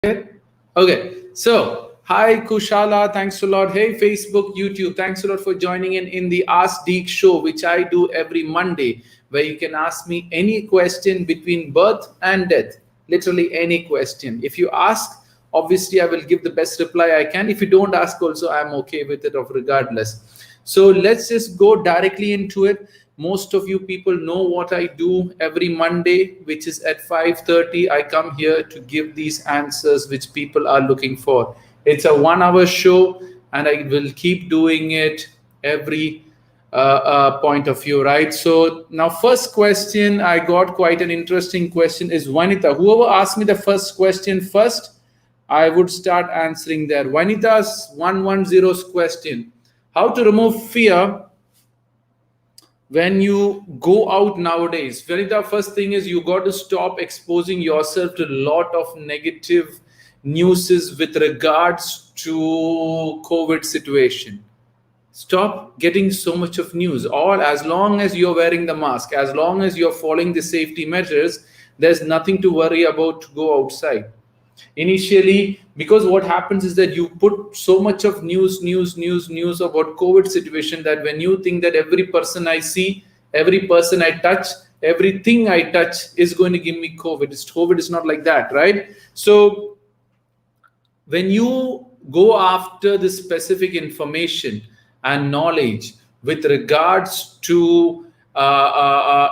Okay, so hi Kushala, thanks a lot. Hey Facebook, YouTube, thanks a lot for joining in the Ask DEEK Show, which I do every Monday, where you can ask me any question between birth and death, literally any question. If you ask, obviously I will give the best reply I can. If you don't ask, also I'm okay with it, of regardless. So let's just go directly into it. Most of you people know what I do every Monday, which is at 5:30. I come here to give these answers which people are looking for. It's a 1 hour show, and I will keep doing it every point of view, right? So now, first question, I got quite an interesting question. Is Vanita? Whoever asked me the first question first, I would start answering there. Vanita's 110's question: how to remove fear when you go out nowadays? Very the first thing is you got to stop exposing yourself to a lot of negative newses with regards to COVID situation. Stop getting so much of news. Or as long as you're wearing the mask, as long as you're following the safety measures, there's nothing to worry about to go outside initially. Because what happens is that you put so much of news about COVID situation, that when you think that every person I see, every person I touch, everything I touch is going to give me COVID is not like that, right? So when you go after the specific information and knowledge with regards to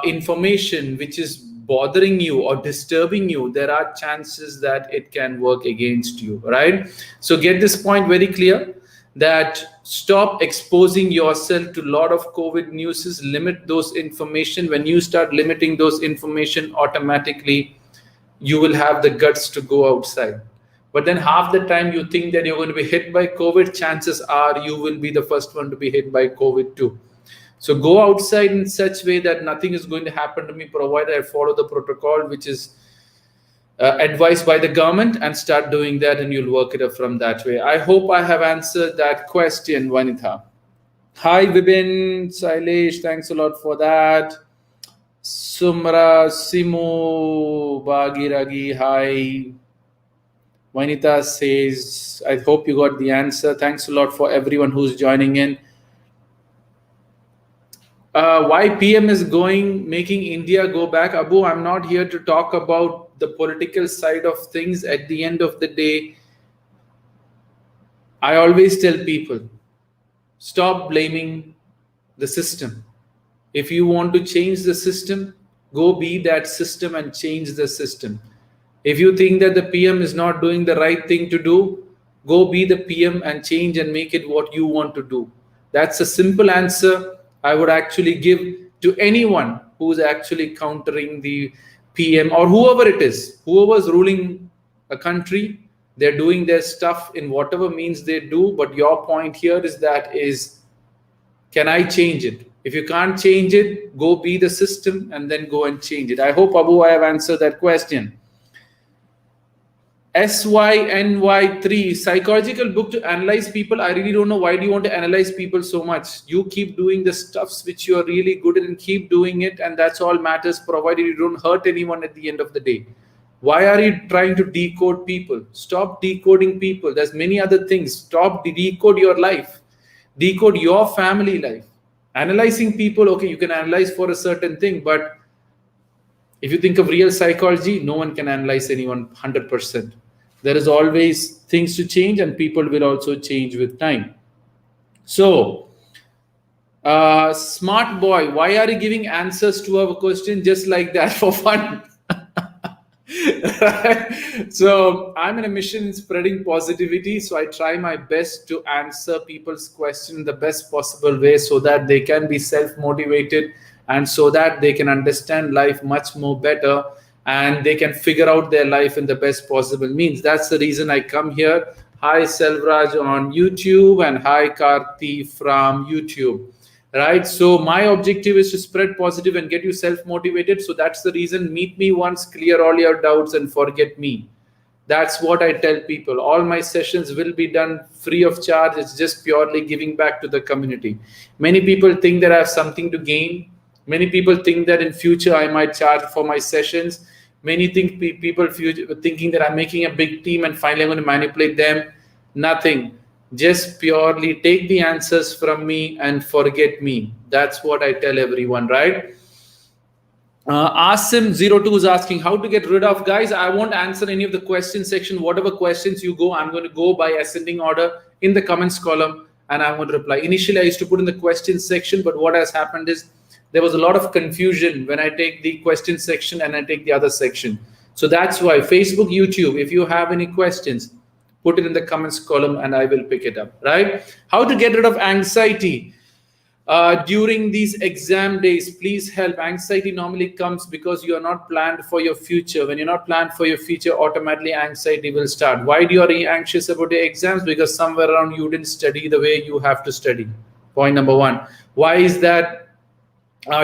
information which is bothering you or disturbing you, there are chances that it can work against you, right? So get this point very clear, that stop exposing yourself to a lot of COVID news. Limit those information. When you start limiting those information, automatically you will have the guts to go outside. But then half the time you think that you're going to be hit by COVID, chances are you will be the first one to be hit by COVID too. So go outside in such way that nothing is going to happen to me, provided I follow the protocol which is advised by the government, and start doing that, and you'll work it up from that way. I hope I have answered that question, Vanitha. Hi, Vibin, Sailesh, thanks a lot for that. Sumra, Simu, Bagiragi, hi. Vanita says, I hope you got the answer. Thanks a lot for everyone who's joining in. Why PM is making India go back? Abu, I'm not here to talk about the political side of things. At the end of the day, I always tell people, stop blaming the system. If you want to change the system, go be that system and change the system. If you think that the PM is not doing the right thing to do, go be the PM and change and make it what you want to do. That's a simple answer I would actually give to anyone who's actually countering the PM or whoever it is, whoever's ruling a country. They're doing their stuff in whatever means they do. But your point here is, can I change it? If you can't change it, go be the system and then go and change it. I hope, Abu, I have answered that question. SYNY3, psychological book to analyze people. I really don't know, why do you want to analyze people so much? You keep doing the stuffs which you are really good at and keep doing it, and that's all matters, provided you don't hurt anyone at the end of the day. Why are you trying to decode people? Stop decoding people. There's many other things. Stop decode your life. Decode your family life. Analyzing people, okay, you can analyze for a certain thing, but if you think of real psychology, no one can analyze anyone 100%. There is always things to change, and people will also change with time. So, smart boy, why are you giving answers to our question just like that for fun? Right? So I'm in a mission in spreading positivity. So I try my best to answer people's question in the best possible way, so that they can be self-motivated and so that they can understand life much more better, and they can figure out their life in the best possible means. That's the reason I come here. Hi Selvraj on YouTube, and hi Karthi from YouTube. Right? So my objective is to spread positive and get you self-motivated. So that's the reason. Meet me once, clear all your doubts, and forget me. That's what I tell people. All my sessions will be done free of charge. It's just purely giving back to the community. Many people think that I have something to gain. Many people think that in future I might charge for my sessions. Many think people thinking that I'm making a big team and finally I'm going to manipulate them. Nothing. Just purely take the answers from me and forget me. That's what I tell everyone, right? Asim02 is asking how to get rid of, guys. I won't answer any of the question section. Whatever questions you go, I'm going to go by ascending order in the comments column and I'm going to reply. Initially, I used to put in the question section, but what has happened is there was a lot of confusion when I take the question section and I take the other section. So that's why Facebook, YouTube, if you have any questions, put it in the comments column and I will pick it up, right? How to get rid of anxiety during these exam days. Please help. Anxiety normally comes because you are not planned for your future. When you're not planned for your future, automatically anxiety will start. Why do you are anxious about your exams? Because somewhere around you didn't study the way you have to study. Point number one. Why is that?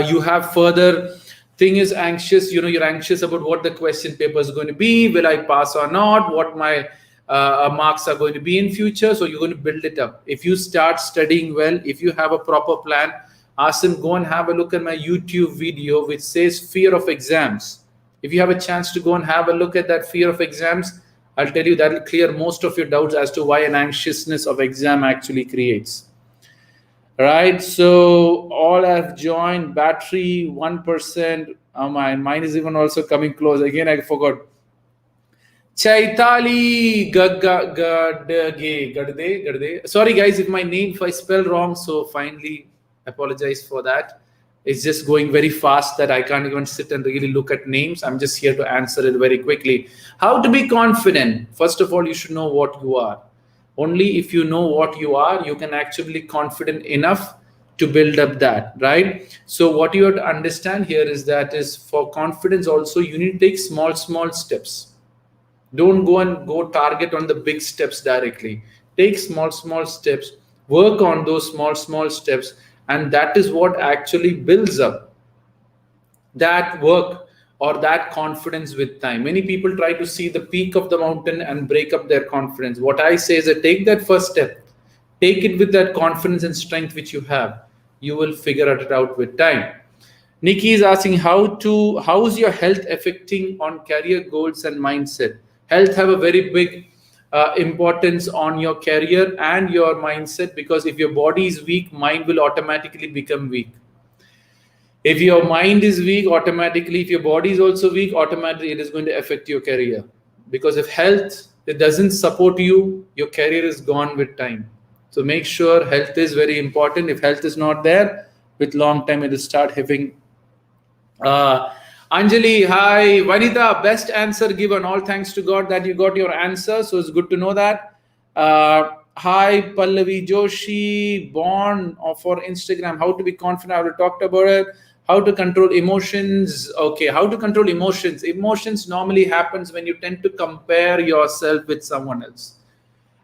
You have further thing is anxious. You're anxious about what the question paper is going to be. Will I pass or not? What my marks are going to be in future. So you're going to build it up. If you start studying well, if you have a proper plan, ask him, go and have a look at my YouTube video which says fear of exams. If you have a chance to go and have a look at that fear of exams, I'll tell you that will clear most of your doubts as to why an anxiousness of exam actually creates. Right, so all have joined. Battery 1%. Oh, mine is even also coming close. Again, I forgot. Chaitali Gadde. Sorry guys if my name, if I spell wrong, so finally apologize for that. It's just going very fast that I can't even sit and really look at names. I'm just here to answer it very quickly. How to be confident? First of all, you should know what you are. Only if you know what you are, you can actually be confident enough to build up that, right? So what you have to understand here is that is for confidence also, you need to take small steps. Don't go target on the big steps directly. Take small steps, work on those small steps, and that is what actually builds up that work or that confidence with time. Many people try to see the peak of the mountain and break up their confidence. What I say is that take that first step, take it with that confidence and strength which you have. You will figure it out with time. Nikki is asking how is your health affecting on career goals and mindset? Health have a very big importance on your career and your mindset, because if your body is weak, mind will automatically become weak. If your mind is weak, automatically, if your body is also weak, automatically it is going to affect your career. Because if health it doesn't support you, your career is gone with time. So make sure health is very important. If health is not there, with long time it will start having. Anjali, hi. Vanita, best answer given. All thanks to God that you got your answer. So it's good to know that. Hi, Pallavi Joshi, born for Instagram. How to be confident? I already talked about it. How to control emotions. Okay, how to control emotions. Emotions normally happens when you tend to compare yourself with someone else.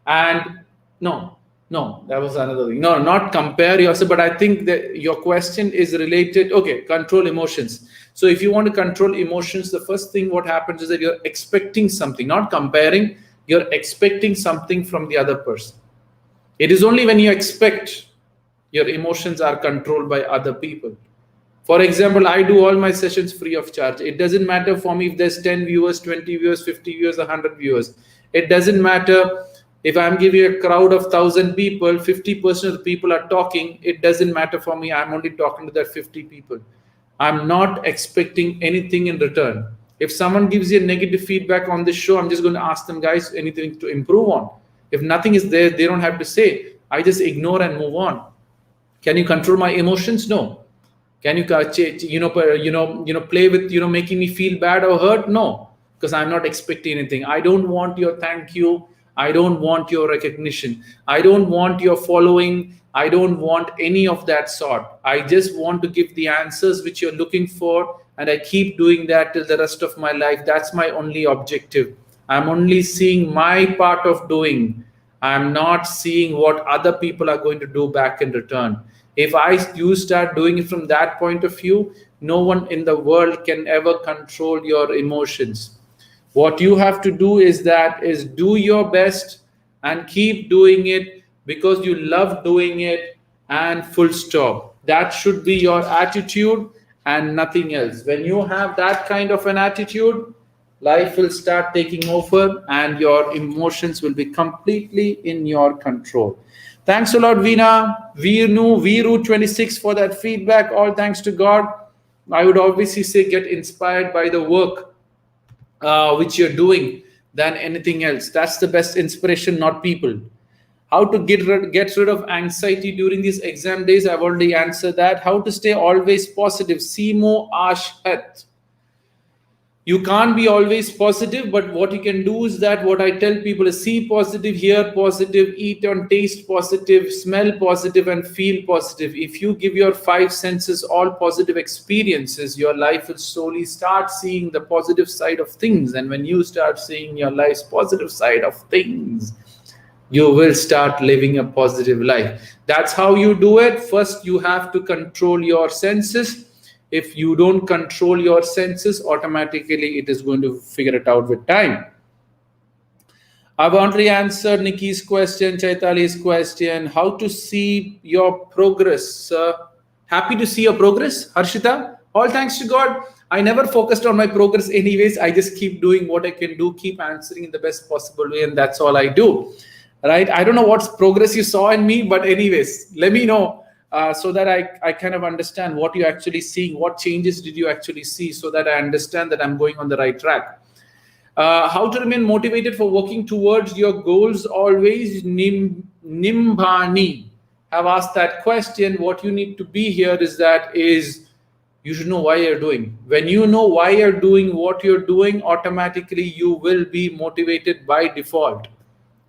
And no, that was another thing. No, not compare yourself, but I think that your question is related. Okay, control emotions. So if you want to control emotions, the first thing what happens is that you're expecting something, not comparing. You're expecting something from the other person. It is only when you expect, your emotions are controlled by other people. For example, I do all my sessions free of charge. It doesn't matter for me if there's 10 viewers, 20 viewers, 50 viewers, 100 viewers. It doesn't matter if I'm giving a crowd of 1,000 people, 50% of the people are talking. It doesn't matter for me. I'm only talking to that 50 people. I'm not expecting anything in return. If someone gives you a negative feedback on this show, I'm just going to ask them, guys, anything to improve on. If nothing is there, they don't have to say. I just ignore and move on. Can you control my emotions? No. Can you play with making me feel bad or hurt? No, because I'm not expecting anything. I don't want your thank you. I don't want your recognition. I don't want your following. I don't want any of that sort. I just want to give the answers which you're looking for, and I keep doing that till the rest of my life. That's my only objective. I'm only seeing my part of doing. I'm not seeing what other people are going to do back in return. If you start doing it from that point of view, no one in the world can ever control your emotions. What you have to do is do your best and keep doing it because you love doing it, and full stop. That should be your attitude and nothing else. When you have that kind of an attitude, Life will start taking over and your emotions will be completely in your control. Thanks a lot, Veena. Viru26 for that feedback. All thanks to God. I would obviously say get inspired by the work which you're doing than anything else. That's the best inspiration, not people. How to get rid of anxiety during these exam days? I've already answered that. How to stay always positive? Simo Ashhat. You can't be always positive, but what you can do is that what I tell people is see positive, hear positive, eat and taste positive, smell positive, and feel positive. If you give your five senses all positive experiences, your life will slowly start seeing the positive side of things. And when you start seeing your life's positive side of things, you will start living a positive life. That's how you do it. First, you have to control your senses. If you don't control your senses, automatically it is going to figure it out with time. I've already answered Nikki's question, Chaitali's question. How to see your progress? Happy to see your progress, Harshita. All thanks to God. I never focused on my progress anyways. I just keep doing what I can do, keep answering in the best possible way, and that's all I do. Right? I don't know what progress you saw in me, but anyways, let me know. So that I kind of understand what you're actually seeing, what changes did you actually see, so that I understand that I'm going on the right track. How to remain motivated for working towards your goals always? Nimbani have asked that question. What you need to be here is you should know why you're doing. When you know why you're doing what you're doing, automatically you will be motivated by default.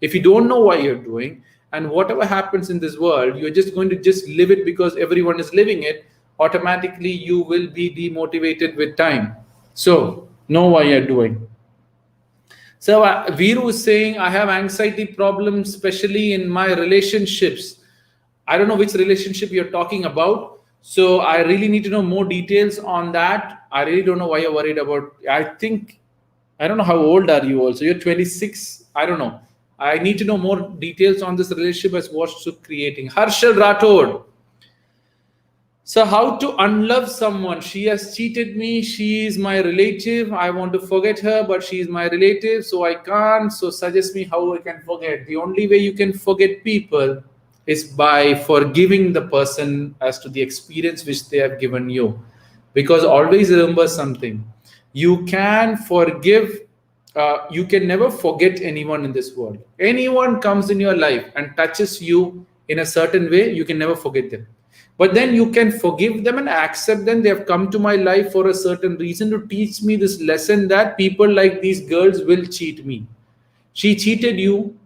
If you don't know why you're doing, and whatever happens in this world, you're just going to just live it because everyone is living it, automatically you will be demotivated with time. So know why you're doing. So Viru is saying, I have anxiety problems, especially in my relationships. I don't know which relationship you're talking about. So I really need to know more details on that. I really don't know why you're worried about. I don't know how old are you also. You're 26. I don't know. I need to know more details on this relationship as what's creating. Harshal Rathod. So how to unlove someone? She has cheated me. She is my relative. I want to forget her, but she is my relative, so I can't. So suggest me how I can forget. The only way you can forget people is by forgiving the person as to the experience which they have given you. Because always remember something. You can forgive. You can never forget anyone in this world. Anyone comes in your life and touches you in a certain way, you can never forget them. But then you can forgive them and accept them. They have come to my life for a certain reason to teach me this lesson that people like these girls will cheat me. She cheated you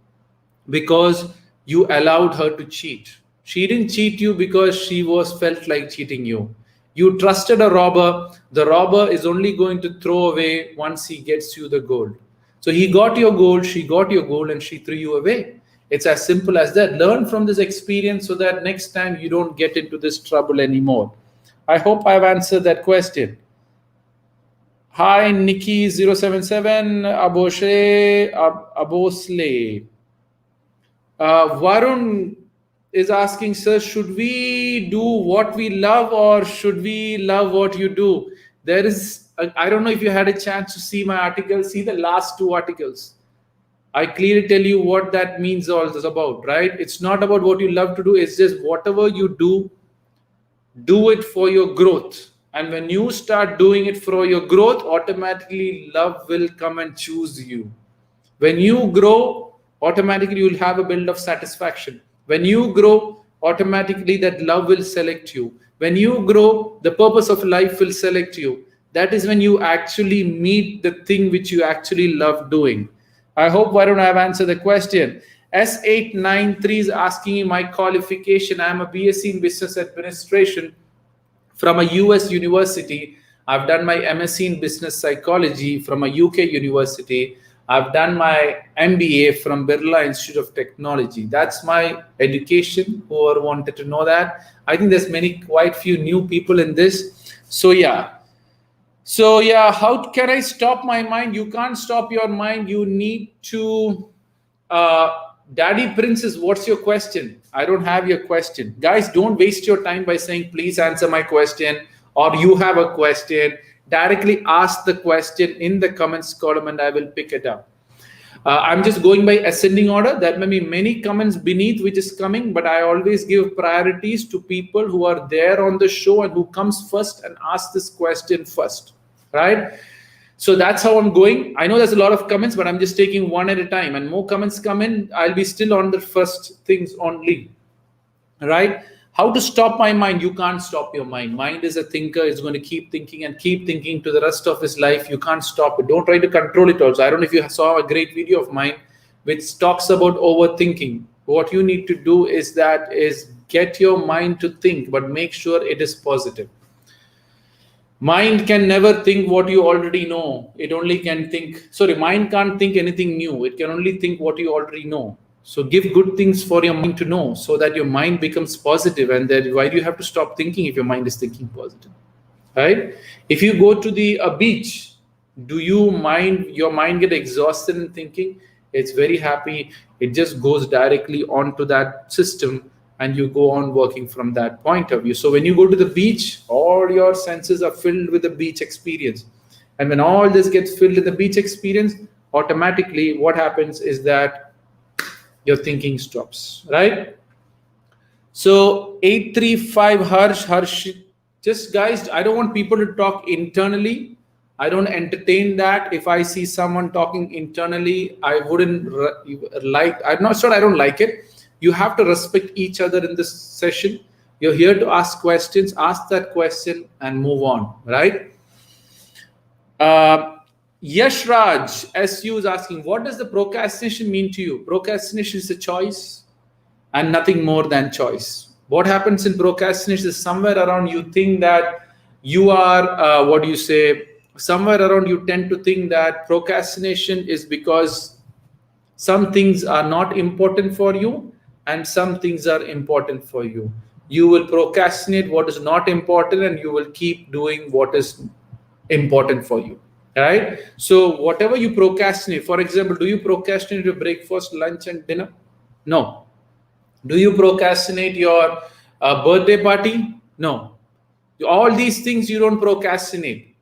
because you allowed her to cheat. She didn't cheat you because she felt like cheating you. You trusted a robber. The robber is only going to throw away once he gets you the gold. So he got your gold, she got your gold, and she threw you away. It's as simple as that. Learn from this experience so that next time you don't get into this trouble anymore. I hope I've answered that question. Hi, Nikki077, Abosle. Varun is asking, sir, should we do what we love or should we love what you do? There is, I don't know if you had a chance to see my article, see the last two articles. I clearly tell you what that means all is about, right? It's not about what you love to do. It's just whatever you do it for your growth. And when you start doing it for your growth, automatically love will come and choose you. When you grow, automatically you'll have a build of satisfaction. When you grow, automatically that love will select you. When you grow, the purpose of life will select you. That is when you actually meet the thing which you actually love doing. I hope Varun I have answered the question. S893 is asking me my qualification. I am a BSc in Business Administration from a US university. I've done my MSc in Business Psychology from a UK university. I've done my MBA from Birla Institute of Technology. That's my education. Whoever wanted to know that. I think there's quite few new people in this. So yeah, how can I stop my mind? You can't stop your mind. You need to, Daddy Princess, what's your question? I don't have your question. Guys, don't waste your time by saying, please answer my question, or you have a question. directly ask the question in the comments column and I will pick it up. I'm just going by ascending order. There may be many comments beneath which is coming, but I always give priorities to people who are there on the show and who comes first and asks this question first, right? So that's how I'm going. I know there's a lot of comments, but I'm just taking one at a time, and more comments come in, I'll be still on the first things only, right? How to stop my mind? You can't stop your mind. Mind is a thinker. It's going to keep thinking and keep thinking to the rest of his life. You can't stop it. Don't try to control it also. I don't know if you saw a great video of mine which talks about overthinking. What you need to do is get your mind to think, but make sure it is positive. Mind can never think what you already know. It only can think. Mind can't think anything new. It can only think what you already know. So give good things for your mind to know so that your mind becomes positive. And then why do you have to stop thinking if your mind is thinking positive, right? If you go to the beach, do your mind get exhausted in thinking? It's very happy. It just goes directly onto that system and you go on working from that point of view. So when you go to the beach, all your senses are filled with the beach experience. And when all this gets filled with the beach experience, automatically what happens is that your thinking stops, right? So 835 Harsh, just guys, I don't want people to talk internally. I don't entertain that. If I see someone talking internally, I wouldn't like, I'm not sure I don't like it. You have to respect each other in this session. You're here to ask questions, ask that question and move on, right? Yash Raj SU is asking, what does the procrastination mean to you? Procrastination is a choice and nothing more than choice. What happens in procrastination is somewhere around you think that you are, somewhere around you tend to think that procrastination is because some things are not important for you and some things are important for you. You will procrastinate what is not important and you will keep doing what is important for you. Right? So whatever you procrastinate, for example, do you procrastinate your breakfast, lunch, and dinner? No. Do you procrastinate your birthday party? No. All these things you don't procrastinate.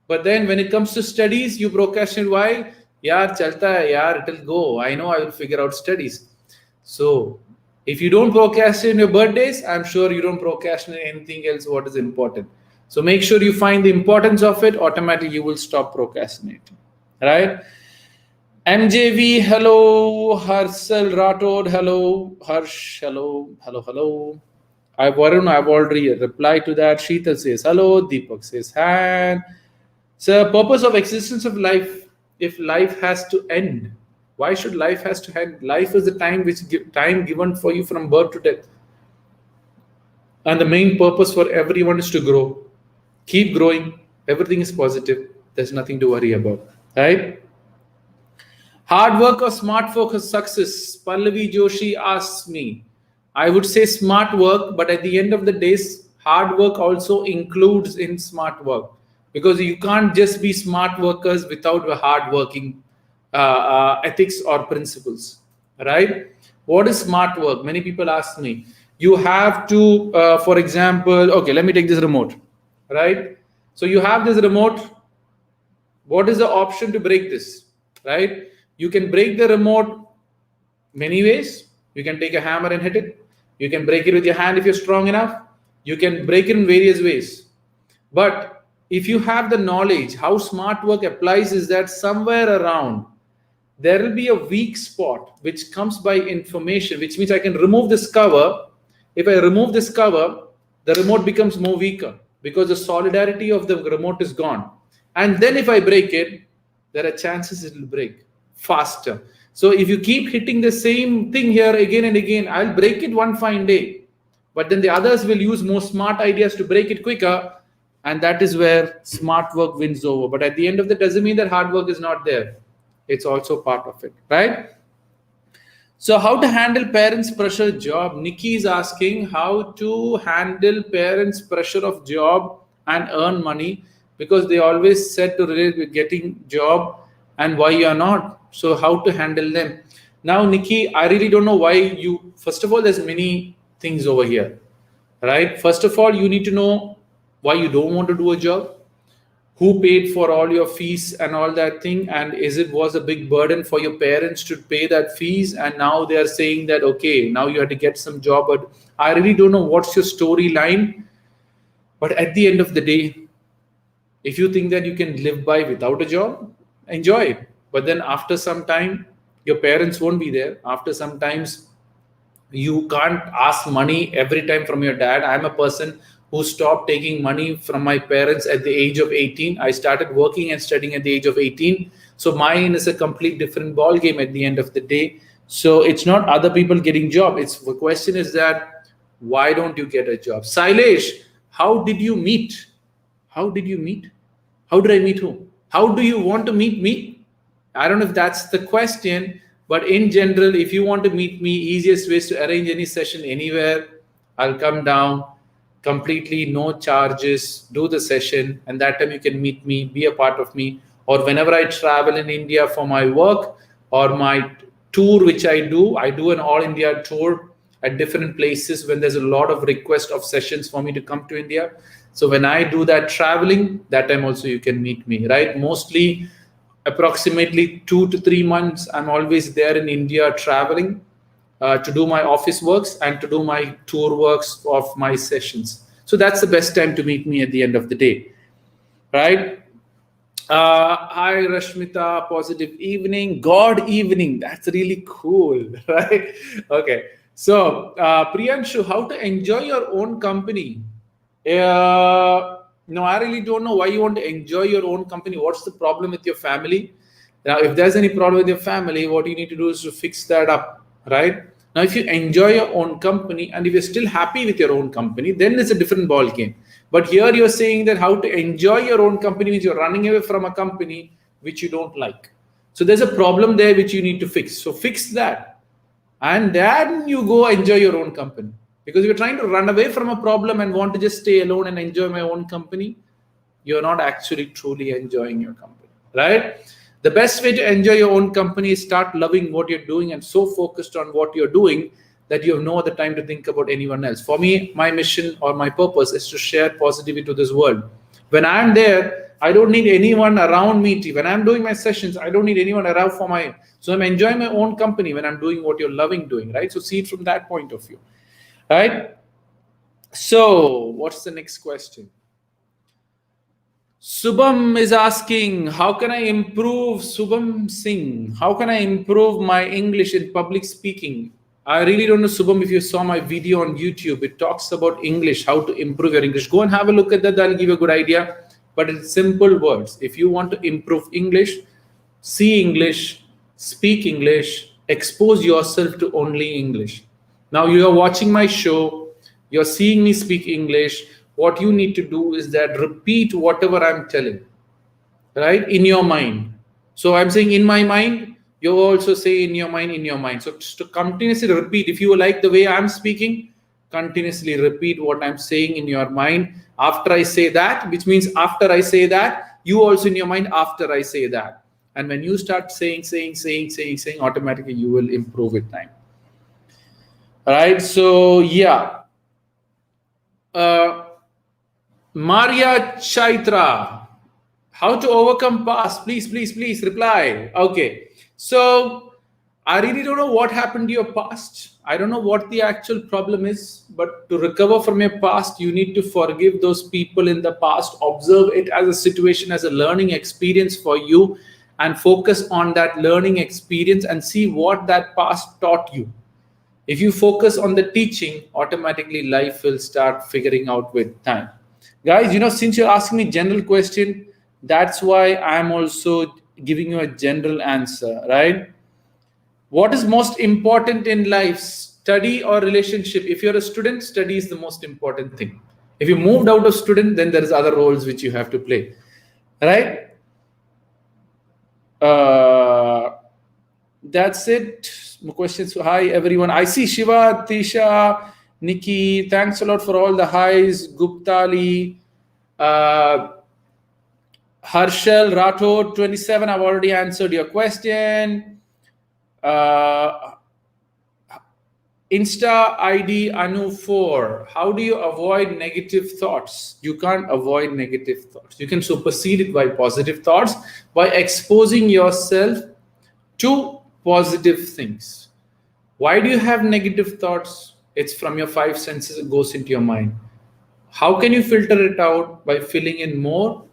But then when it comes to studies, you procrastinate. Why? Yaar, chalta hai, yaar, it'll go. I know I will figure out studies. So if you don't procrastinate your birthdays, I'm sure you don't procrastinate anything else what is important. So make sure you find the importance of it. Automatically, you will stop procrastinating, right? MJV, hello. Harsal Rathod, hello. Harsh, hello. Hello. I've already replied to that. Sheetal says hello. Deepak says hi. So purpose of existence of life, if life has to end, why should life has to end? Life is the time given for you from birth to death. And the main purpose for everyone is to grow. Keep growing. Everything is positive. There's nothing to worry about, right? Hard work or smart work or success? Pallavi Joshi asks me. I would say smart work, but at the end of the day, hard work also includes in smart work because you can't just be smart workers without a hard working ethics or principles, right? What is smart work? Many people ask me. You have to, for example, okay, let me take this remote. Right? So you have this remote. What is the option to break this? Right? You can break the remote many ways. You can take a hammer and hit it. You can break it with your hand if you're strong enough. You can break it in various ways. But if you have the knowledge, how smart work applies is that somewhere around there will be a weak spot which comes by information, which means I can remove this cover. If I remove this cover, the remote becomes more weaker, because the solidarity of the remote is gone. And then if I break it, there are chances it will break faster. So if you keep hitting the same thing here again and again, I'll break it one fine day. But then the others will use more smart ideas to break it quicker. And that is where smart work wins over. But at the end of the day, doesn't mean that hard work is not there. It's also part of it, right? So how to handle parents' pressure job? Nikki is asking how to handle parents' pressure of job and earn money, because they always said to relate with getting job and why you are not. So how to handle them? Now, Nikki, I really don't know why you, first of all, there's many things over here, right? First of all, you need to know why you don't want to do a job. who paid for all your fees and all that thing, and is it was a big burden for your parents to pay that fees, and now they are saying that okay, now you have to get some job. But I really don't know what's your storyline. But at the end of the day, if you think that you can live by without a job, enjoy it. But then after some time, your parents won't be there. After some times, you can't ask money every time from your dad. I'm a person who stopped taking money from my parents at the age of 18. I started working and studying at the age of 18. So mine is a complete different ball game at the end of the day. So it's not other people getting job. It's the question is that why don't you get a job? Sailesh, how did you meet? How did you meet? How did I meet who? How do you want to meet me? I don't know if that's the question, but in general, if you want to meet me, easiest way is to arrange any session anywhere. I'll come down, completely no charges, do the session, and that time you can meet me, be a part of me. Or whenever I travel in India for my work or my tour, which I do an all India tour at different places when there's a lot of request of sessions for me to come to India. So when I do that traveling, that time also you can meet me, right? Mostly approximately 2 to 3 months, I'm always there in India traveling to do my office works and to do my tour works of my sessions. So that's the best time to meet me at the end of the day, right? Hi Rashmita, positive evening, God evening. That's really cool, right? Okay. So Priyanshu, how to enjoy your own company? No, I really don't know why you want to enjoy your own company. What's the problem with your family? Now, if there's any problem with your family, what you need to do is to fix that up, right? Now, if you enjoy your own company and if you're still happy with your own company, then it's a different ball game. But here you're saying that how to enjoy your own company means you're running away from a company which you don't like. So there's a problem there which you need to fix. So fix that. And then you go enjoy your own company. Because if you're trying to run away from a problem and want to just stay alone and enjoy my own company, you're not actually truly enjoying your company, right? The best way to enjoy your own company is start loving what you're doing and so focused on what you're doing that you have no other time to think about anyone else. For me, my mission or my purpose is to share positivity to this world. When I'm there, I don't need anyone around me. When I'm doing my sessions, I don't need anyone around for my. So I'm enjoying my own company when I'm doing what you're loving doing, right? So see it from that point of view, right? So what's the next question? Subham is asking, how can I improve, Subham Singh, how can I improve my English in public speaking? I really don't know, Subham, if you saw my video on YouTube, it talks about English, how to improve your English. Go and have a look at that, that'll give you a good idea. But in simple words, if you want to improve English, see English, speak English, expose yourself to only English. Now you are watching my show, you're seeing me speak English. What you need to do is that repeat whatever I'm telling, right? In your mind. So I'm saying in my mind, you also say in your mind. So just to continuously repeat, if you like the way I'm speaking, continuously repeat what I'm saying in your mind. After I say that, which means after I say that, you also in your mind after I say that. And when you start saying, automatically you will improve with time. All right. So yeah. Maria Chaitra, how to overcome past? Please reply. Okay. So I really don't know what happened to your past. I don't know what the actual problem is, but to recover from your past, you need to forgive those people in the past, observe it as a situation, as a learning experience for you, and focus on that learning experience and see what that past taught you. If you focus on the teaching, automatically life will start figuring out with time. Guys, since you're asking me general question, that's why I'm also giving you a general answer, right? What is most important in life, study or relationship? If you're a student, study is the most important thing. If you moved out of student, then there is other roles which you have to play, right? That's it. Questions. Hi everyone. I see Shiva, Tisha, Nikki. Thanks a lot for all the highs. Guptali, Harshal, Rathod, 27. I've already answered your question. Insta ID Anu4. How do you avoid negative thoughts? You can't avoid negative thoughts. You can supersede it by positive thoughts, by exposing yourself to positive things. Why do you have negative thoughts? It's from your five senses, it goes into your mind. How can you filter it out? By filling in more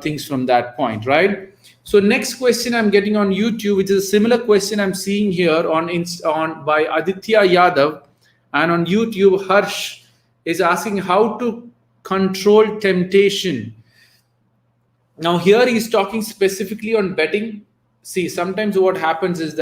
things from that point, right? So next question I'm getting on YouTube, which is a similar question I'm seeing here on by Aditya Yadav, and on YouTube Harsh is asking how to control temptation. Now here he's talking specifically on betting. See, sometimes what happens is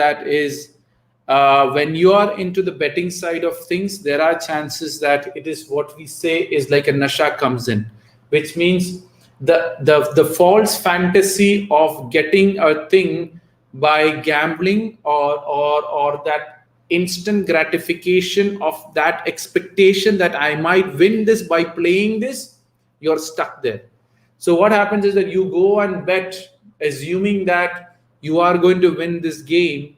when you are into the betting side of things, there are chances that it is what we say is like a nasha comes in, which means the false fantasy of getting a thing by gambling, or that instant gratification of that expectation that I might win this by playing this, you're stuck there. So what happens is that you go and bet, assuming that you are going to win this game.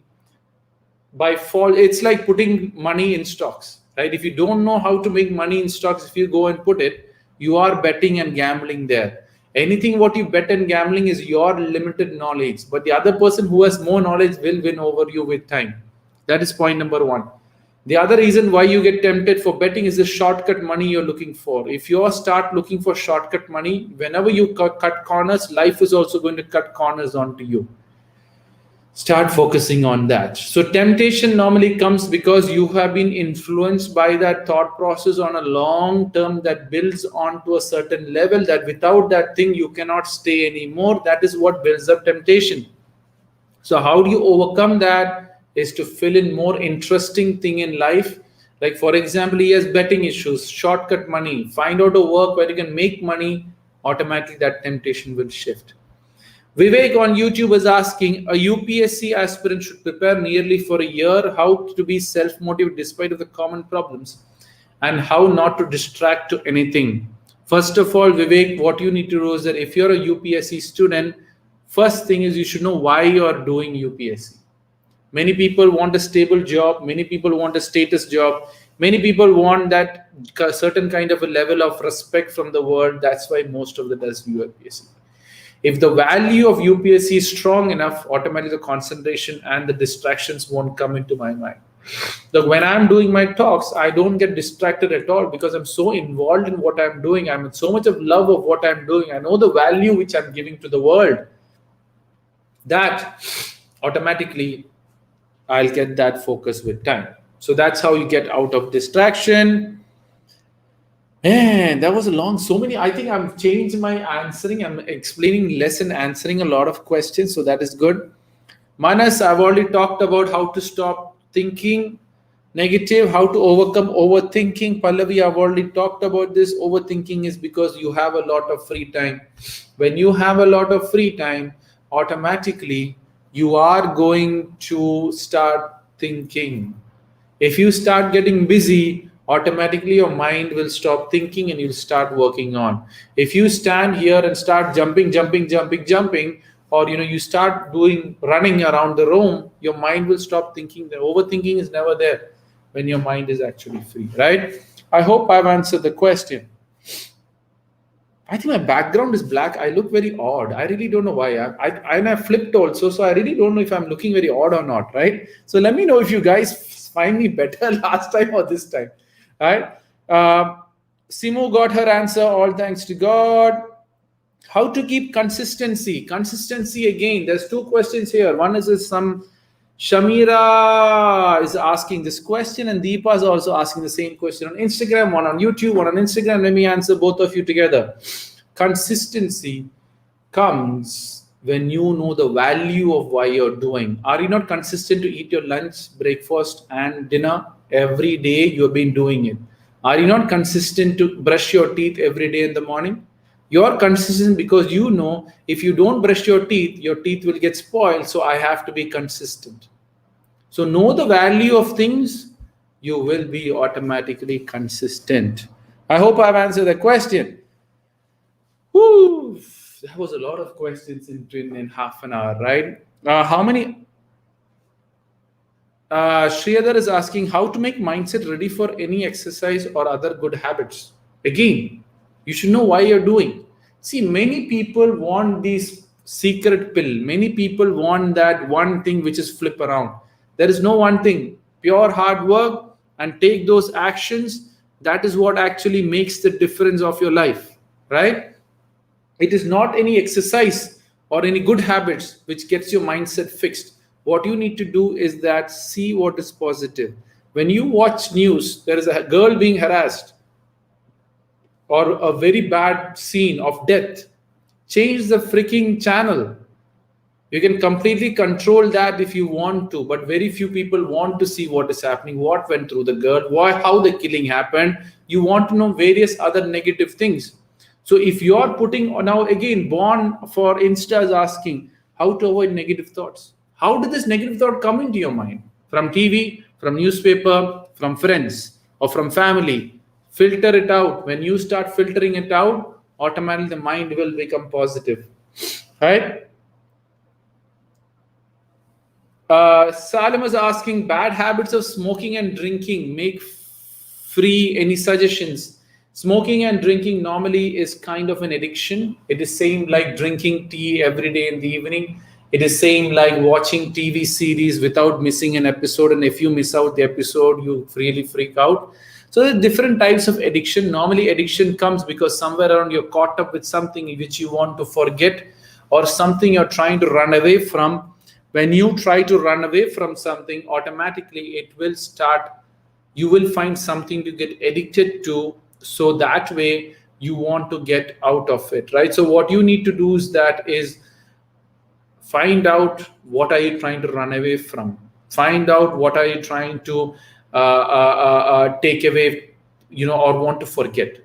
By fall, it's like putting money in stocks, right? If you don't know how to make money in stocks, if you go and put it, you are betting and gambling there. Anything what you bet and gambling is your limited knowledge, but the other person who has more knowledge will win over you with time. That is point number one. The other reason why you get tempted for betting is the shortcut money you're looking for. If you start looking for shortcut money, whenever you cut corners, life is also going to cut corners onto you. Start focusing on that. So temptation normally comes because you have been influenced by that thought process on a long term that builds onto a certain level that without that thing you cannot stay anymore. That is what builds up temptation. So how do you overcome that? Is to fill in more interesting thing in life. Like for example, he has betting issues, shortcut money, find out a work where you can make money, automatically that temptation will shift. Vivek on YouTube is asking, a UPSC aspirant should prepare nearly for a year, how to be self-motivated despite of the common problems, and how not to distract to anything. First of all, Vivek, what you need to know is that if you're a UPSC student, first thing is you should know why you're doing UPSC. Many people want a stable job. Many people want a status job. Many people want that certain kind of a level of respect from the world. That's why most of the does UPSC. If the value of UPSC is strong enough, automatically the concentration and the distractions won't come into my mind. Look, when I'm doing my talks, I don't get distracted at all because I'm so involved in what I'm doing. I'm in so much of love of what I'm doing. I know the value which I'm giving to the world. That automatically I'll get that focus with time. So that's how you get out of distraction. Man, that was a long, so many. I think I've changed my answering. I'm explaining less and answering a lot of questions. So that is good. Manas, I've already talked about how to stop thinking negative, how to overcome overthinking. Pallavi, I've already talked about this. Overthinking is because you have a lot of free time. When you have a lot of free time, automatically you are going to start thinking. If you start getting busy, automatically your mind will stop thinking and you'll start working on. If you stand here and start jumping, or you start running around the room, your mind will stop thinking. The overthinking is never there when your mind is actually free, right? I hope I've answered the question. I think my background is black. I look very odd. I really don't know why. I flipped also, so I really don't know if I'm looking very odd or not, right? So let me know if you guys find me better last time or this time. Right? Simu got her answer. All thanks to God. How to keep consistency? Consistency again. There's two questions here. One is some Shamira is asking this question, and Deepa is also asking the same question on Instagram. One on YouTube, one on Instagram. Let me answer both of you together. Consistency comes when you know the value of why you're doing. Are you not consistent to eat your lunch, breakfast, and dinner? Every day you've been doing it. Are you not consistent to brush your teeth every day in the morning? You're consistent because you know if you don't brush your teeth will get spoiled. So I have to be consistent. So know the value of things, you will be automatically consistent. I hope I've answered the question. Woo! That was a lot of questions in half an hour, right? How many? Shriyadhar is asking how to make mindset ready for any exercise or other good habits. Again, you should know why you're doing. See, many people want this secret pill. Many people want that one thing which is flip around. There is no one thing. Pure hard work and take those actions. That is what actually makes the difference of your life, right? It is not any exercise or any good habits which gets your mindset fixed. What you need to do is that see what is positive. When you watch news, there is a girl being harassed or a very bad scene of death, change the freaking channel. You can completely control that if you want to, but very few people want to see what is happening, what went through the girl, why, how the killing happened. You want to know various other negative things. So if you are putting now again, Born for Insta is asking how to avoid negative thoughts. How did this negative thought come into your mind? From TV, from newspaper, from friends, or from family? Filter it out. When you start filtering it out, automatically the mind will become positive, right? Salim is asking bad habits of smoking and drinking make free. Any suggestions? Smoking and drinking normally is kind of an addiction. It is same like drinking tea every day in the evening. It is same like watching TV series without missing an episode, and if you miss out the episode you really freak out. So there are different types of addiction. Normally addiction comes because somewhere around you're caught up with something which you want to forget, or something you're trying to run away from. When you try to run away from something, automatically it will start, you will find something to get addicted to, so that way you want to get out of it, right? So what you need to do is find out what are you trying to run away from, find out what are you trying to take away, or want to forget.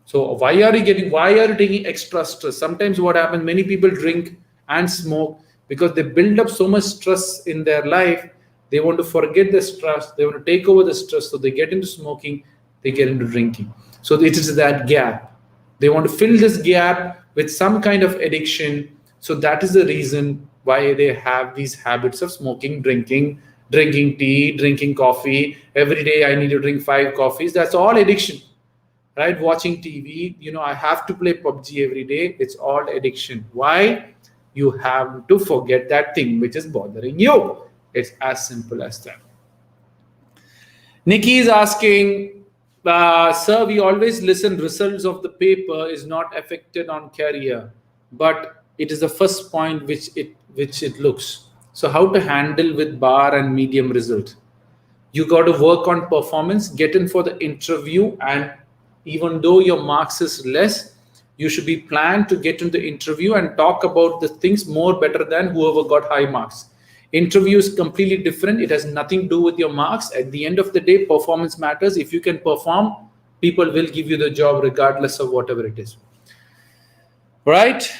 So why are you taking extra stress? Sometimes what happens, many people drink and smoke because they build up so much stress in their life. They want to forget the stress, they want to take over the stress, so they get into smoking, they get into drinking. So it is that gap. They want to fill this gap with some kind of addiction. So that is the reason why they have these habits of smoking, drinking tea, drinking coffee. Every day I need to drink 5 coffees. That's all addiction, right? Watching TV, I have to play PUBG every day. It's all addiction. Why? You have to forget that thing which is bothering you. It's as simple as that. Nikki is asking, sir, we always listen results of the paper is not affected on career, but it is the first point which it looks. So how to handle with bar and medium result? You got to work on performance, get in for the interview, and even though your marks is less, you should be planned to get in the interview and talk about the things more better than whoever got high marks. Interview is completely different. It has nothing to do with your marks. At the end of the day, performance matters. If you can perform, people will give you the job regardless of whatever it is. Right?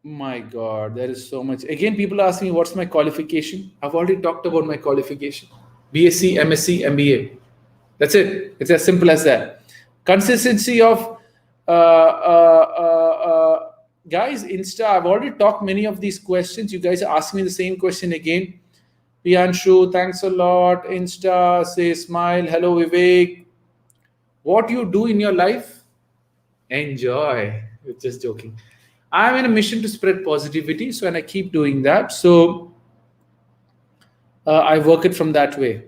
My God, there is so much. Again, people ask me, what's my qualification? I've already talked about my qualification. BSc, MSc, MBA. That's it. It's as simple as that. Consistency of guys, Insta, I've already talked many of these questions. You guys are asking me the same question again. Pianshu, thanks a lot. Insta, say smile. Hello, Vivek. What you do in your life? Enjoy. Just joking. I'm in a mission to spread positivity, and I keep doing that. So I work it from that way.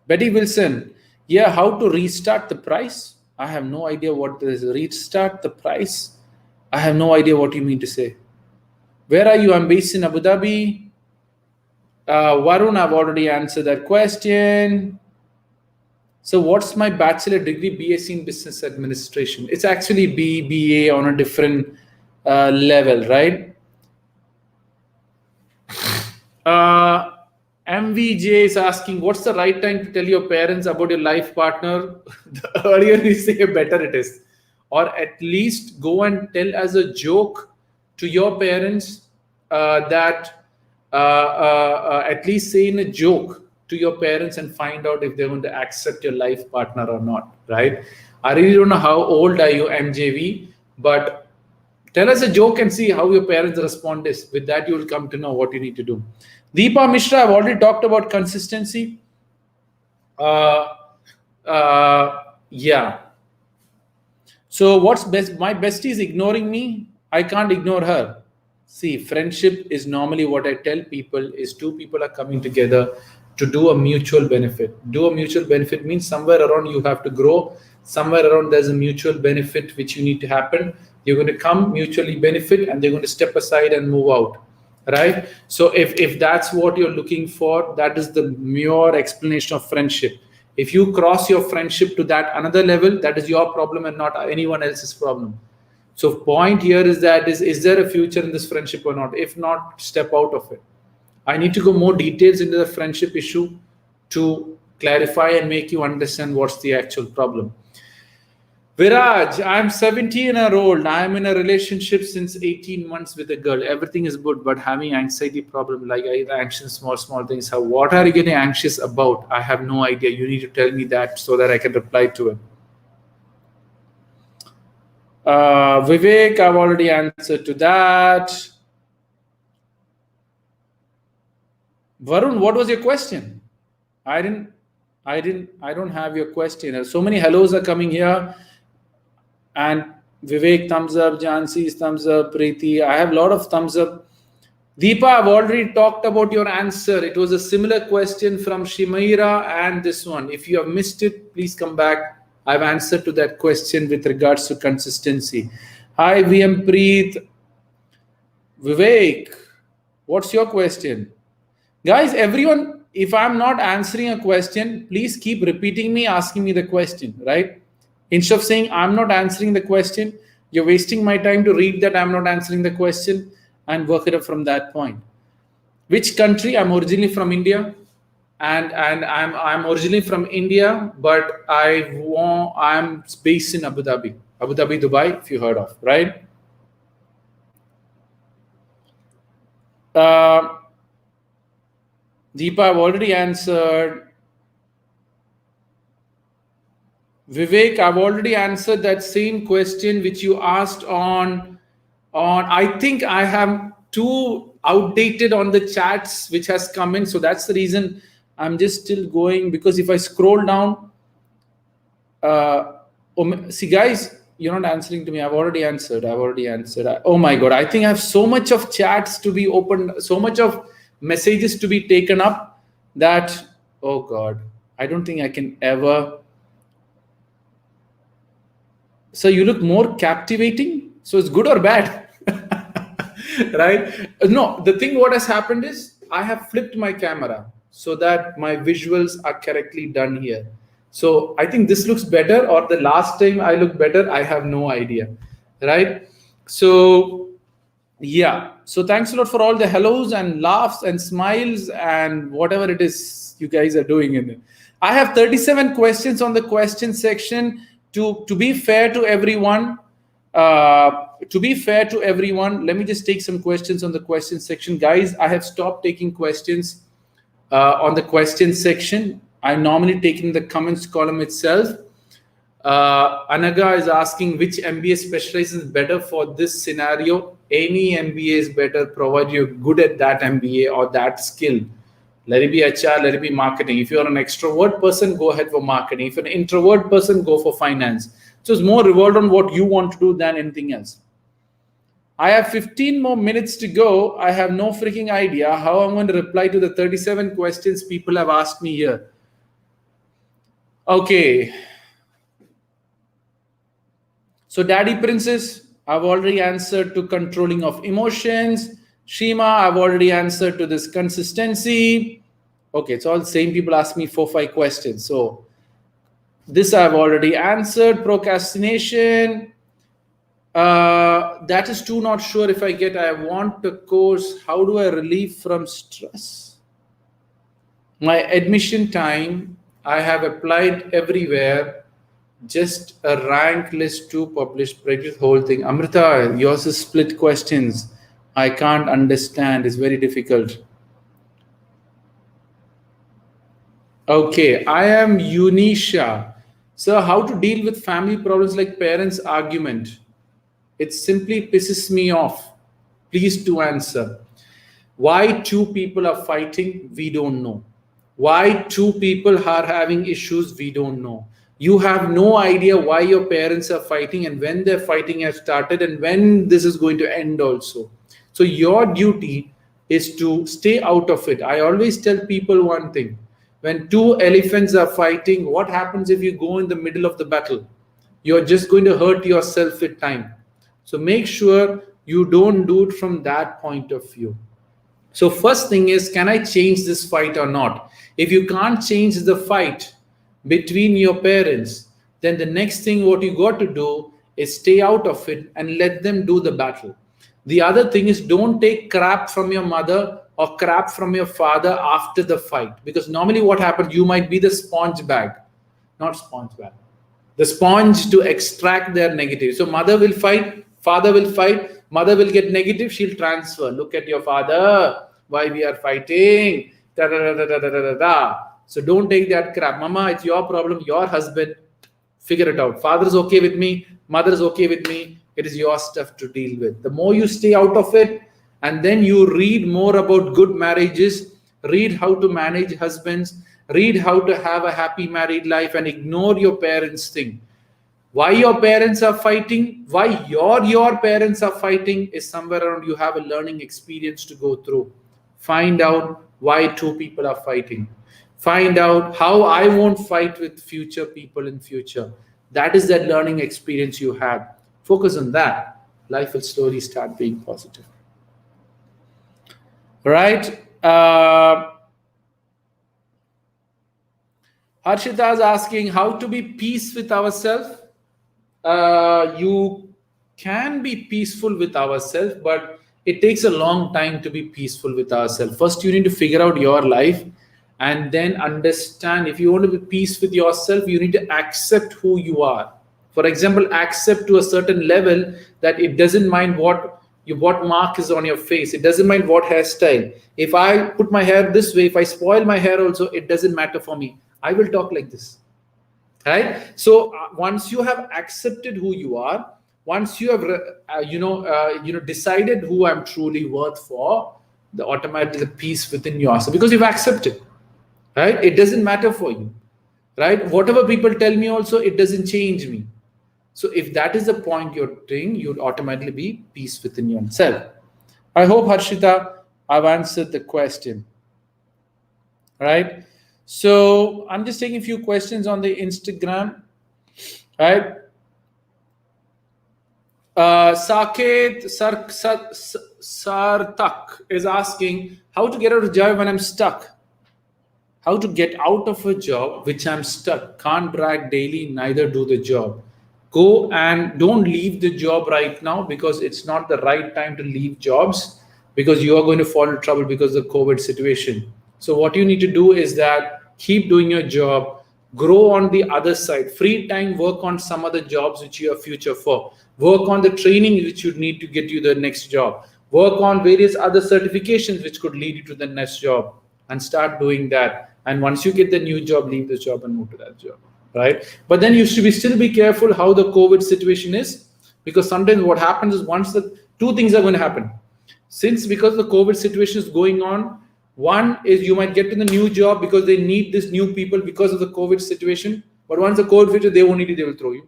Betty Wilson, yeah, how to restart the price? I have no idea what this is. Restart the price? I have no idea what you mean to say. Where are you? I'm based in Abu Dhabi. Varun, I've already answered that question. So what's my bachelor degree? BSc in Business Administration. It's actually BA on a different level, right? MVJ is asking, what's the right time to tell your parents about your life partner? The earlier you say, better it is. Or at least go and tell as a joke to your parents at least say in a joke to your parents and find out if they're going to accept your life partner or not, right? I really don't know how old are you, MJV, but Tell us a joke and see how your parents respond is. With that, you will come to know what you need to do. Deepa Mishra, I've already talked about consistency. Yeah. So what's best? My bestie is ignoring me. I can't ignore her. See, friendship is normally what I tell people is two people are coming together to do a mutual benefit. Do a mutual benefit means somewhere around you have to grow. Somewhere around there's a mutual benefit which you need to happen. You're going to come mutually benefit and they're going to step aside and move out. Right? So if that's what you're looking for, that is the mere explanation of friendship. If you cross your friendship to that another level, that is your problem and not anyone else's problem. So point here is that is there a future in this friendship or not? If not, step out of it. I need to go more details into the friendship issue to clarify and make you understand what's the actual problem. Viraj, I'm 17-year-old. I'm in a relationship since 18 months with a girl. Everything is good, but having anxiety problem, like I anxious small things. What are you getting anxious about? I have no idea. You need to tell me that so that I can reply to it. Vivek, I've already answered to that. Varun, what was your question? I don't have your question. So many hellos are coming here. And Vivek, thumbs up. Jansi's thumbs up. Preeti, I have a lot of thumbs up. Deepa, I've already talked about your answer. It was a similar question from Shimaira and this one. If you have missed it, please come back. I've answered to that question with regards to consistency. Hi, VM Preet. Vivek, what's your question? Guys, everyone, if I'm not answering a question, please keep repeating me, asking me the question, right? Instead of saying, I'm not answering the question, you're wasting my time to read that I'm not answering the question and work it up from that point. Which country? I'm originally from India. And I'm originally from India, but I'm based in Abu Dhabi, Dubai, if you heard of, right? Deepa, I've already answered. Vivek, I've already answered that same question which you asked on I think I have too outdated on the chats which has come in. So that's the reason I'm just still going, because if I scroll down, see guys, you're not answering to me. I've already answered. Oh my God. I think I have so much of chats to be opened, so much of messages to be taken up that, oh God, I don't think I can ever. So you look more captivating. So it's good or bad, right? No, the thing what has happened is I have flipped my camera so that my visuals are correctly done here. So I think this looks better, or the last time I looked better, I have no idea, right? So yeah, so thanks a lot for all the hellos and laughs and smiles and whatever it is you guys are doing in it. I have 37 questions on the question section. To be fair to everyone, let me just take some questions on the question section. Guys, I have stopped taking questions on the question section. I'm normally taking the comments column itself. Anaga is asking which MBA specializes better for this scenario. Any MBA is better, provided you're good at that MBA or that skill. Let it be HR, let it be marketing. If you're an extrovert person, go ahead for marketing. If you're an introvert person, go for finance. So it's more revolved on what you want to do than anything else. I have 15 more minutes to go. I have no freaking idea how I'm going to reply to the 37 questions people have asked me here. Okay. So Daddy Princess, I've already answered to controlling of emotions. Shima, I've already answered to this consistency. Okay, it's all the same people ask me 4-5 questions. So this I've already answered. Procrastination. That is too not sure if I get. I want a course. How do I relieve from stress? My admission time, I have applied everywhere. Just a rank list to publish. Practice whole thing. Amrita, yours is split questions. I can't understand. It's very difficult. Okay, I am Unisha. So how to deal with family problems like parents' argument? It simply pisses me off. Please do answer. Why two people are fighting, we don't know. Why two people are having issues, we don't know. You have no idea why your parents are fighting and when their fighting has started and when this is going to end also. So your duty is to stay out of it. I always tell people one thing. When two elephants are fighting, what happens if you go in the middle of the battle? You're just going to hurt yourself with time. So make sure you don't do it from that point of view. So first thing is, can I change this fight or not? If you can't change the fight between your parents, then the next thing what you got to do is stay out of it and let them do the battle. The other thing is, don't take crap from your mother or crap from your father after the fight. Because normally what happens, you might be the sponge bag, not sponge bag, the sponge to extract their negative. So mother will fight, father will fight, mother will get negative, she'll transfer. Look at your father, why we are fighting. Da, da, da, da, da, da, da, da. So don't take that crap. Mama, it's your problem, your husband, figure it out. Father's okay with me, mother's okay with me. It is your stuff to deal with. The more you stay out of it, and then you read more about good marriages, read how to manage husbands, read how to have a happy married life, and ignore your parents' thing. Why your parents are fighting, why your parents are fighting is somewhere around. You have a learning experience to go through. Find out why two people are fighting. Find out how I won't fight with future people in future. That is that learning experience you have. Focus on that. Life will slowly start being positive. Right? Harshita is asking how to be peace with ourselves. You can be peaceful with ourselves, but it takes a long time to be peaceful with ourselves. First, you need to figure out your life and then understand. If you want to be peace with yourself, you need to accept who you are. For example, accept to a certain level that it doesn't mind what mark is on your face. It doesn't mind what hairstyle. If I put my hair this way, if I spoil my hair also, it doesn't matter for me. I will talk like this. Right? So once you have accepted who you are, once you have decided who I'm truly worth for, the automatic peace within yourself, because you've accepted. Right? It doesn't matter for you. Right? Whatever people tell me also, it doesn't change me. So if that is the point you're doing, you'd automatically be peace within yourself. I hope, Harshita, I've answered the question. Right? So I'm just taking a few questions on the Instagram. Right? Saket Sartak is asking how to get out of a job when I'm stuck. How to get out of a job which I'm stuck. Can't drag daily, neither do the job. Go and don't leave the job right now, because it's not the right time to leave jobs, because you are going to fall into trouble because of the COVID situation. So what you need to do is that keep doing your job, grow on the other side. Free time, work on some other jobs which you have future for. Work on the training which you need to get you the next job. Work on various other certifications which could lead you to the next job, and start doing that. And once you get the new job, leave the job and move to that job. Right? But then you should still be careful how the COVID situation is, because sometimes what happens is once the two things are going to happen. Because the COVID situation is going on, one is you might get to the new job because they need this new people because of the COVID situation. But once the COVID situation, they won't need it, they will throw you.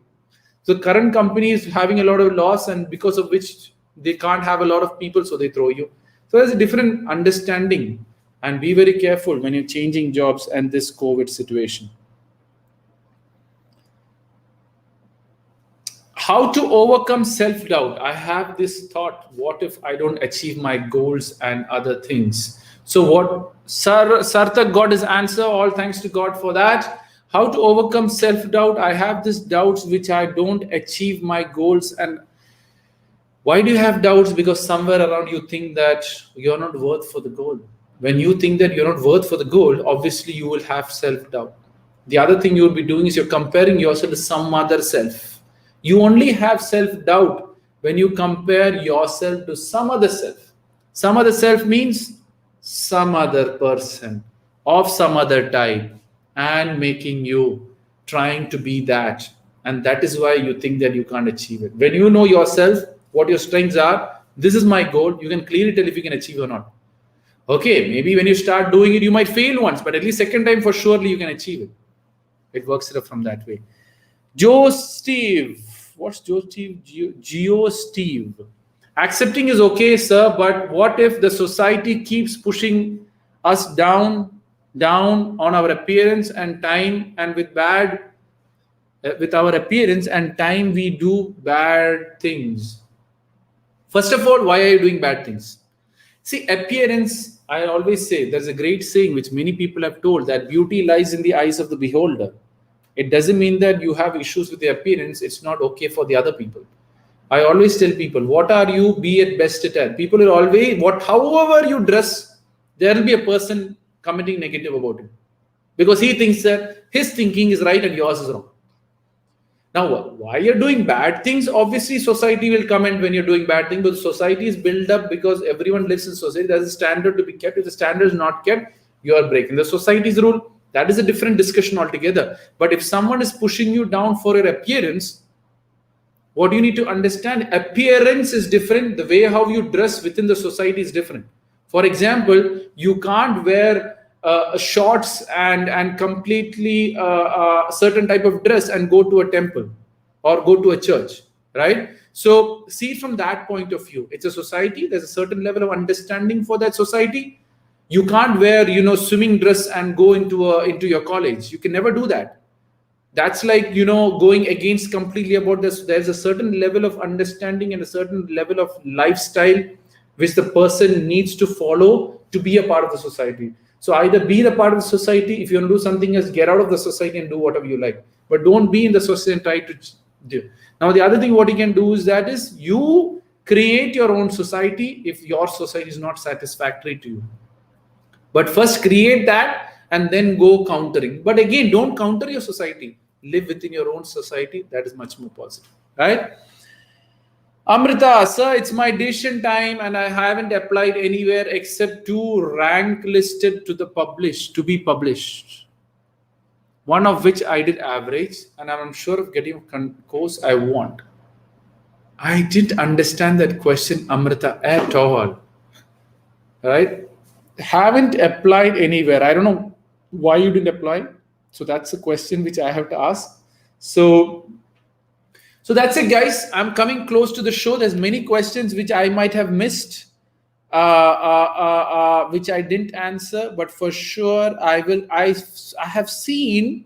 So current company is having a lot of loss, and because of which they can't have a lot of people, so they throw you. So there's a different understanding, and be very careful when you're changing jobs and this COVID situation. How to overcome self-doubt. I have this thought, what if I don't achieve my goals and other things? So what Sarthak got his answer, all thanks to God for that. How to overcome self-doubt. I have these doubts which I don't achieve my goals. And why do you have doubts? Because somewhere around you think that you're not worth for the goal. When you think that you're not worth for the goal, obviously you will have self-doubt. The other thing you will be doing is you're comparing yourself to some other self. You only have self-doubt when you compare yourself to some other self. Some other self means some other person of some other type, and making you trying to be that. And that is why you think that you can't achieve it. When you know yourself, what your strengths are. This is my goal. You can clearly tell if you can achieve or not. Okay, maybe when you start doing it, you might fail once, but at least second time for surely you can achieve it. It works it up from that way. Joe Steve. What's Joe Steve? Geo Steve. Accepting is okay, sir, but what if the society keeps pushing us down on our appearance and time, and with our appearance and time we do bad things? First of all, why are you doing bad things? See, appearance, I always say, there's a great saying which many people have told, that beauty lies in the eyes of the beholder. It doesn't mean that you have issues with the appearance, it's not okay for the other people. I always tell people, what are you, be at best at? People will always, however you dress, there will be a person commenting negative about it. Because he thinks that his thinking is right and yours is wrong. Now, why you're doing bad things? Obviously, society will comment when you're doing bad things, but society is built up because everyone lives in society. There's a standard to be kept. If the standard is not kept, you are breaking the society's rule. That is a different discussion altogether. But if someone is pushing you down for your appearance, what you need to understand, appearance is different. The way how you dress within the society is different. For example, you can't wear shorts and completely certain type of dress and go to a temple or go to a church, right? So see from that point of view, it's a society. There's a certain level of understanding for that society. You can't wear, swimming dress and go into your college. You can never do that. That's like, going against completely about this. There's a certain level of understanding and a certain level of lifestyle which the person needs to follow to be a part of the society. So either be the part of the society. If you want to do something else, get out of the society and do whatever you like. But don't be in the society and try to do. Now, the other thing what you can do is you create your own society if your society is not satisfactory to you. But first create that and then go countering. But again, don't counter your society. Live within your own society. That is much more positive, right? Amrita, sir, it's my decision time and I haven't applied anywhere except 2 rank listed to be published. One of which I did average, and I'm sure of getting a course I want. I didn't understand that question, Amrita, at all. Right? Haven't applied anywhere. I don't know why you didn't apply. So that's a question which I have to ask. So that's it, guys. I'm coming close to the show. There's many questions which I might have missed, which I didn't answer, but for sure I will. I have seen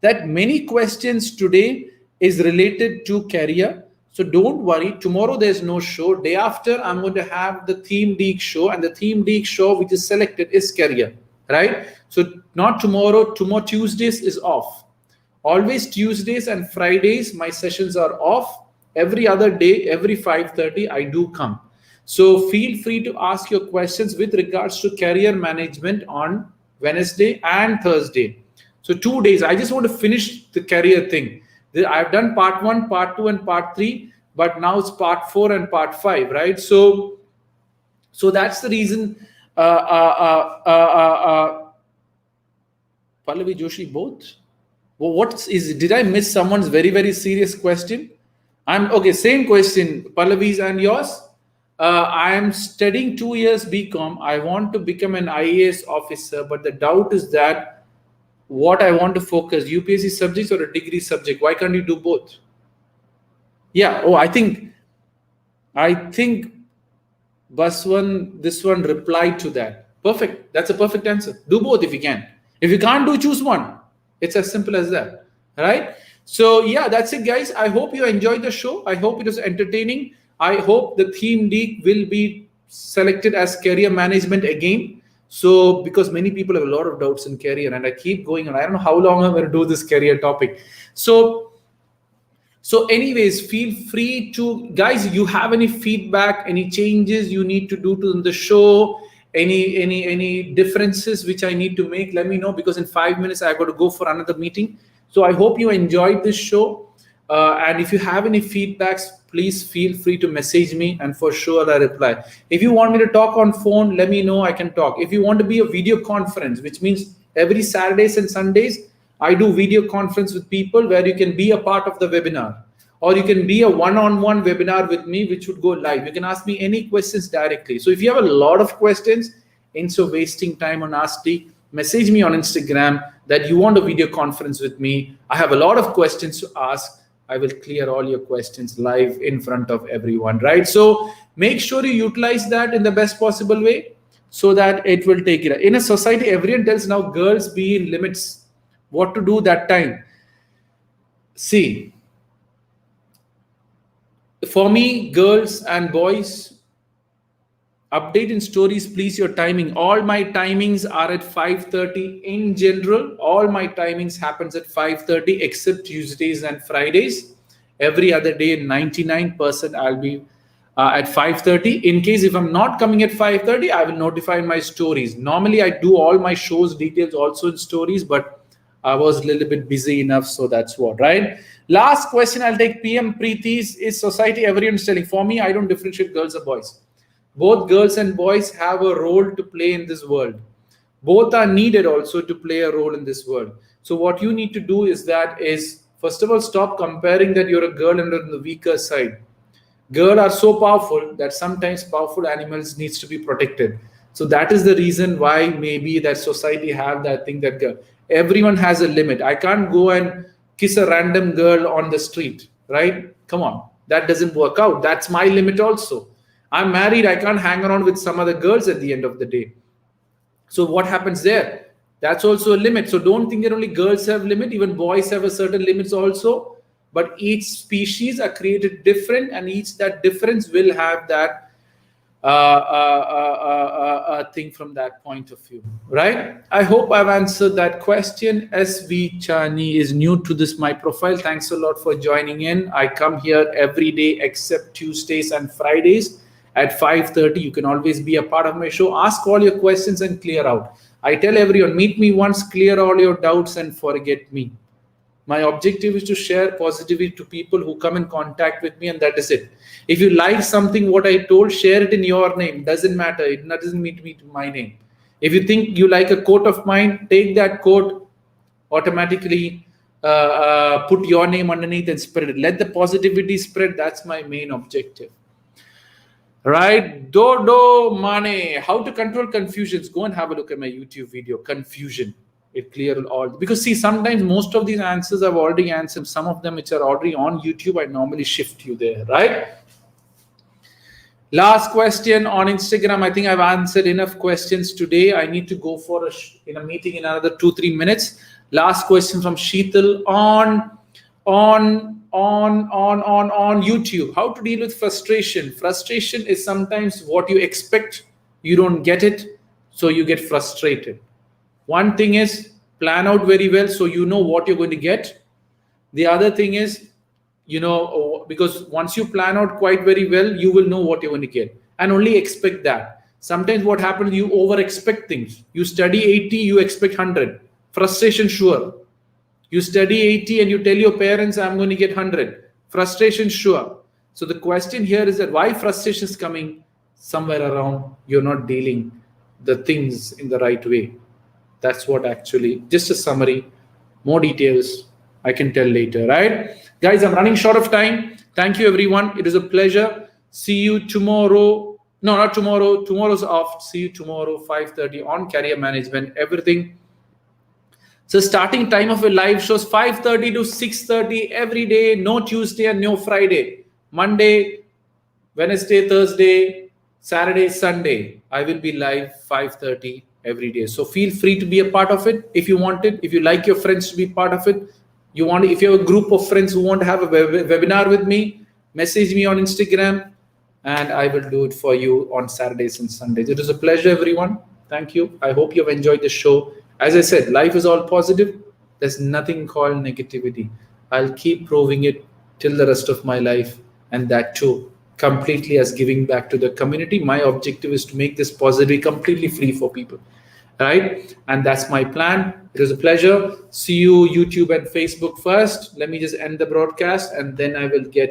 that many questions today is related to career. So don't worry. Tomorrow there's no show. Day after I'm going to have the theme DEEK show, and the theme DEEK show which is selected is career, right? So not tomorrow. Tomorrow Tuesdays is off. Always Tuesdays and Fridays my sessions are off. Every other day, every 5:30 I do come. So feel free to ask your questions with regards to career management on Wednesday and Thursday. So 2 days. I just want to finish the career thing. I've done part 1, part 2, and part 3, but now it's part 4 and part 5, right? So that's the reason. Pallavi Joshi, both. Well, did I miss someone's very, very serious question? Same question, Pallavi's and yours. I am studying 2 years BCom. I want to become an IAS officer, but the doubt is that what I want to focus, UPSC subjects or a degree subject. Why can't you do both? Yeah. I think this one replied to that. Perfect. That's a perfect answer. Do both if you can. If you can't choose one. It's as simple as that, right? So yeah, that's it, guys. I hope you enjoyed the show. I hope it was entertaining. I hope the theme DEEK will be selected as career management again. So because many people have a lot of doubts in career, and I keep going on. I don't know how long I'm going to do this career topic. So anyways, feel free to, guys, you have any feedback, any changes you need to do to the show, any differences which I need to make, let me know, because in 5 minutes I've got to go for another meeting. So I hope you enjoyed this show. And if you have any feedbacks, please feel free to message me, and for sure I reply. If you want me to talk on phone, let me know, I can talk. If you want to be a video conference, which means every Saturdays and Sundays, I do video conference with people where you can be a part of the webinar. or you can be a one-on-one webinar with me, which would go live. You can ask me any questions directly. So if you have a lot of questions, instead of wasting time on Ask DEEK, message me on Instagram that you want a video conference with me. I have a lot of questions to ask. I will clear all your questions live in front of everyone, right? So make sure you utilize that in the best possible way so that it will take it. In a society, everyone tells now girls be in limits. What to do that time? See, for me, girls and boys, update in stories, please, your timing. All my timings are at 5:30 in general. All my timings happens at 5:30 except Tuesdays and Fridays. Every other day, 99% I'll be at 5:30. In case if I'm not coming at 5:30, I will notify my stories. Normally, I do all my shows details also in stories, but I was a little bit busy enough, so that's what, right? Last question I'll take, PM Preeti's, is society everyone's telling? For me, I don't differentiate girls or boys. Both girls and boys have a role to play in this world. Both are needed also to play a role in this world. So what you need to do is first of all, stop comparing that you're a girl and on the weaker side. Girls are so powerful that sometimes powerful animals needs to be protected. So that is the reason why maybe that society have that thing that everyone has a limit. I can't go and kiss a random girl on the street, right? Come on, that doesn't work out. That's my limit also. I'm married. I can't hang around with some other girls at the end of the day. So what happens there? That's also a limit. So don't think that only girls have limit. Even boys have a certain limits also. But each species are created different, and each that difference will have that thing from that point of view, right? I hope I've answered that question. SV Chani is new to this my profile. Thanks a lot for joining in. I come here every day except Tuesdays and Fridays at 5:30. You can always be a part of my show. Ask all your questions and clear out. I tell everyone, meet me once, clear all your doubts, and forget me. My objective is to share positivity to people who come in contact with me, and that is it. If you like something, what I told, share it in your name. Doesn't matter. It doesn't need to be my name. If you think you like a quote of mine, take that quote, automatically put your name underneath and spread it. Let the positivity spread. That's my main objective. Right? Dodo Mane, how to control confusions. Go and have a look at my YouTube video, confusion. It cleared all, because see, sometimes most of these answers I've already answered. Some of them which are already on YouTube, I normally shift you there, right? Last question on Instagram. I think I've answered enough questions today. I need to go for in a meeting in another 2-3 minutes. Last question from Sheetal on YouTube. How to deal with frustration. Frustration is sometimes what you expect, you don't get it, so you get frustrated. One thing is plan out very well so you know what you're going to get. The other thing is, because once you plan out quite very well, you will know what you're going to get, and only expect that. Sometimes what happens, you over expect things. You study 80, you expect 100. Frustration, sure. You study 80 and you tell your parents, I'm going to get 100. Frustration, sure. So the question here is that why frustration is coming? Somewhere around you're not dealing the things in the right way. That's what actually, just a summary. More details I can tell later, right? Guys, I'm running short of time. Thank you, everyone. It is a pleasure. See you tomorrow. No, not tomorrow. Tomorrow's off. See you tomorrow, 5:30 on career management, everything. So starting time of a live shows 5:30 to 6:30 every day. No Tuesday and no Friday. Monday, Wednesday, Thursday, Saturday, Sunday. I will be live 5:30 every day. So feel free to be a part of it if you want it. If you like your friends to be part of it, if you have a group of friends who want to have a webinar with me, message me on Instagram and I will do it for you on Saturdays and Sundays. It was a pleasure, everyone. Thank you. I hope you have enjoyed the show. As I said, life is all positive. There's nothing called negativity. I'll keep proving it till the rest of my life, and that too completely as giving back to the community. My objective is to make this positivity completely free for people, right? And that's my plan. It was a pleasure. See you YouTube and Facebook first. Let me just end the broadcast and then I will get